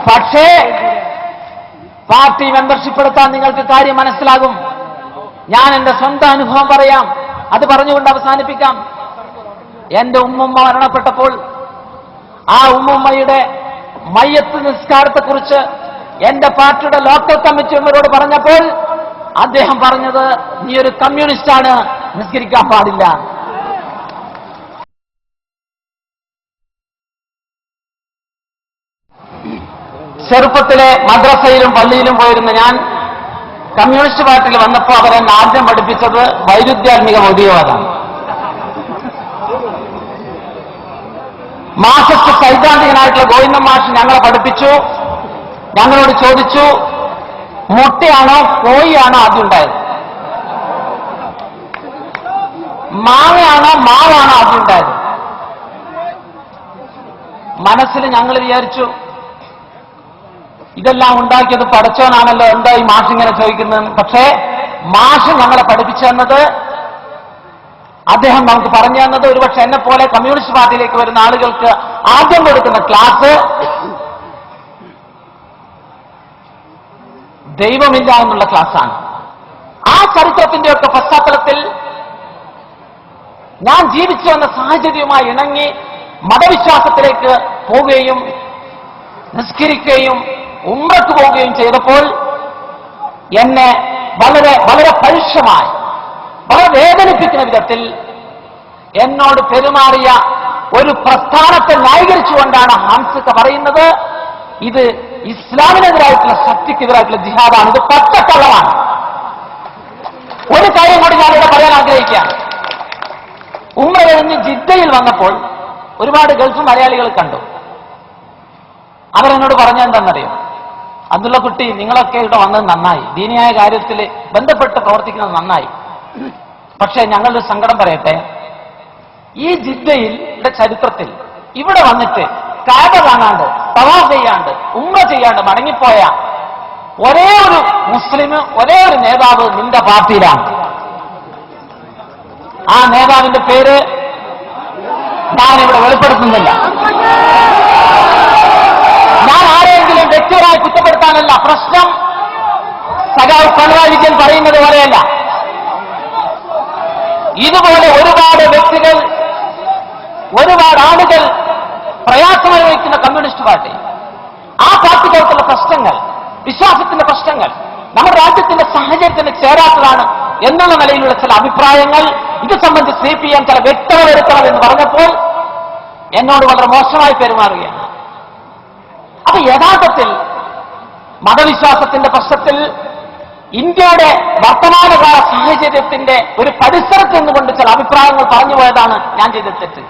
പക്ഷേ party membership എടുത്താൽ നിങ്ങൾക്ക് കാര്യം മനസ്സിലാകും. ഞാൻ എന്റെ സ്വന്തം അനുഭവം പറയാം, അത് പറഞ്ഞുകൊണ്ട് അവസാനിപ്പിക്കാം. എന്റെ ഉമ്മുമ്മ മരണപ്പെട്ടപ്പോൾ ആ ഉമ്മുമ്മയുടെ മയ്യത്ത് നിസ്കാരത്തെക്കുറിച്ച് എന്റെ പാർട്ടിയുടെ ലോക്കൽ കമ്മിറ്റി മെമ്പറോട് പറഞ്ഞപ്പോൾ അദ്ദേഹം പറഞ്ഞത്, നീ ഒരു കമ്മ്യൂണിസ്റ്റാണ്, നിസ്കരിക്കാൻ പാടില്ല. ചെറുപ്പത്തിലെ മദ്രസയിലും പള്ളിയിലും പോയിരുന്ന ഞാൻ കമ്മ്യൂണിസ്റ്റ് പാർട്ടിയിൽ വന്നപ്പോൾ അവരെന്നെ ആദ്യം പഠിപ്പിച്ചത് വൈരുദ്ധ്യാത്മിക ഭൗതികവാദമാണ്. മാർക്സിസ്റ്റ് സൈദ്ധാന്തികനായിട്ടുള്ള ഗോവിന്ദൻ മാഷ് ഞങ്ങളെ പഠിപ്പിച്ചു. ഞങ്ങളോട് ചോദിച്ചു, മുട്ടയാണോ കോഴിയാണോ ആദ്യം ഉണ്ടായത്? മാങ്ങയാണോ മാവാണോ ആദ്യം ഉണ്ടായത്? മനസ്സിൽ ഞങ്ങൾ വിചാരിച്ചു, ഇതെല്ലാം ഉണ്ടാക്കിയത് പടച്ചോനാണല്ലോ, എന്താ ഈ മാഷ് ഇങ്ങനെ ചോദിക്കുന്നത്? പക്ഷേ മാഷ് ഞങ്ങളെ പഠിപ്പിച്ചു തന്നത്, അദ്ദേഹം നമുക്ക് പറഞ്ഞു തന്നത്, ഒരുപക്ഷെ എന്നെ പോലെ കമ്മ്യൂണിസ്റ്റ് പാർട്ടിയിലേക്ക് വരുന്ന ആളുകൾക്ക് ആദ്യം കൊടുക്കുന്ന ക്ലാസ് ദൈവമില്ല എന്നുള്ള ക്ലാസ്സാണ്. ആ ചരിത്രത്തിന്റെയൊക്കെ പശ്ചാത്തലത്തിൽ ഞാൻ ജീവിച്ചു വന്ന സാഹചര്യവുമായി ഇണങ്ങി മതവിശ്വാസത്തിലേക്ക് പോവുകയും നിസ്കരിക്കുകയും ഉംറയ്ക്ക് പോവുകയും ചെയ്തപ്പോൾ എന്നെ വളരെ വളരെ പരുഷമായി, വളരെ വേദനിപ്പിക്കുന്ന വിധത്തിൽ എന്നോട് പെരുമാറിയ ഒരു പ്രസ്ഥാനത്തെ ന്യായീകരിച്ചുകൊണ്ടാണ് ഹംസക്ക പറയുന്നത്, ഇത് ഇസ്ലാമിനെതിരായിട്ടുള്ള ശക്തിക്കെതിരായിട്ടുള്ള ജിഹാദാണ്, ഇത് പച്ചക്കള്ളമാണ്. ഒരു കാര്യം കൂടി ഞാനിവിടെ പറയാൻ ആഗ്രഹിക്കുകയാണ്. ഉംറ കഴിഞ്ഞ് ജിദ്ദയിൽ വന്നപ്പോൾ ഒരുപാട് ഗൾഫ് മലയാളികൾ കണ്ടു. അവരെന്നോട് പറഞ്ഞെന്താണെന്നറിയോ? അബ്ദുള്ള കുട്ടി, നിങ്ങളൊക്കെ ഇവിടെ വന്നത് നന്നായി, ദീനിയായ കാര്യത്തിൽ ബന്ധപ്പെട്ട് പ്രവർത്തിക്കുന്നത് നന്നായി. പക്ഷേ ഞങ്ങളൊരു സങ്കടം പറയട്ടെ, ഈ ജിദ്ദയുടെ ചരിത്രത്തിൽ ഇവിടെ വന്നിട്ട് കാബ കാണാണ്ട്, തവാഫ് ചെയ്യാണ്ട്, ഉംറ ചെയ്യാണ്ട് മടങ്ങിപ്പോയ ഒരേ ഒരു മുസ്ലിം, ഒരേ ഒരു നേതാവ് നിന്റെ പാർട്ടിയിലാണ്. ആ നേതാവിന്റെ പേര് ഞാനിവിടെ വെളിപ്പെടുത്തുന്നില്ല. ഞാൻ ആരെങ്കിലും വ്യക്തിപരമായി കുറ്റപ്പെടുത്താനല്ല പ്രശ്നം. സഖാവ് പിണറായി വിജയൻ പറയുന്നത് പോലെയല്ല. ഇതുപോലെ ഒരുപാട് വ്യക്തികൾ, ഒരുപാട് ആളുകൾ പ്രയാസമനുഭവിക്കുന്ന കമ്മ്യൂണിസ്റ്റ് പാർട്ടി, ആ പാർട്ടികൾക്കുള്ള പ്രശ്നങ്ങൾ, വിശ്വാസത്തിന്റെ പ്രശ്നങ്ങൾ നമ്മുടെ രാജ്യത്തിന്റെ സാഹചര്യത്തിന് ചേരാത്തതാണ് എന്നുള്ള നിലയിലുള്ള ചില അഭിപ്രായങ്ങൾ ഇത് സംബന്ധിച്ച് CPM ചില വ്യക്തത വരുത്തണം എന്ന് പറഞ്ഞപ്പോൾ എന്നോട് വളരെ മോശമായി പെരുമാറുകയാണ്. അപ്പൊ യഥാർത്ഥത്തിൽ മതവിശ്വാസത്തിന്റെ പ്രശ്നത്തിൽ ഇന്ത്യയുടെ വർത്തമാനകാല സാഹചര്യത്തിന്റെ ഒരു പരിസരത്ത് നിന്നുകൊണ്ട് ചില അഭിപ്രായങ്ങൾ പറഞ്ഞു പോയതാണ് ഞാൻ ചെയ്ത തെറ്റ്.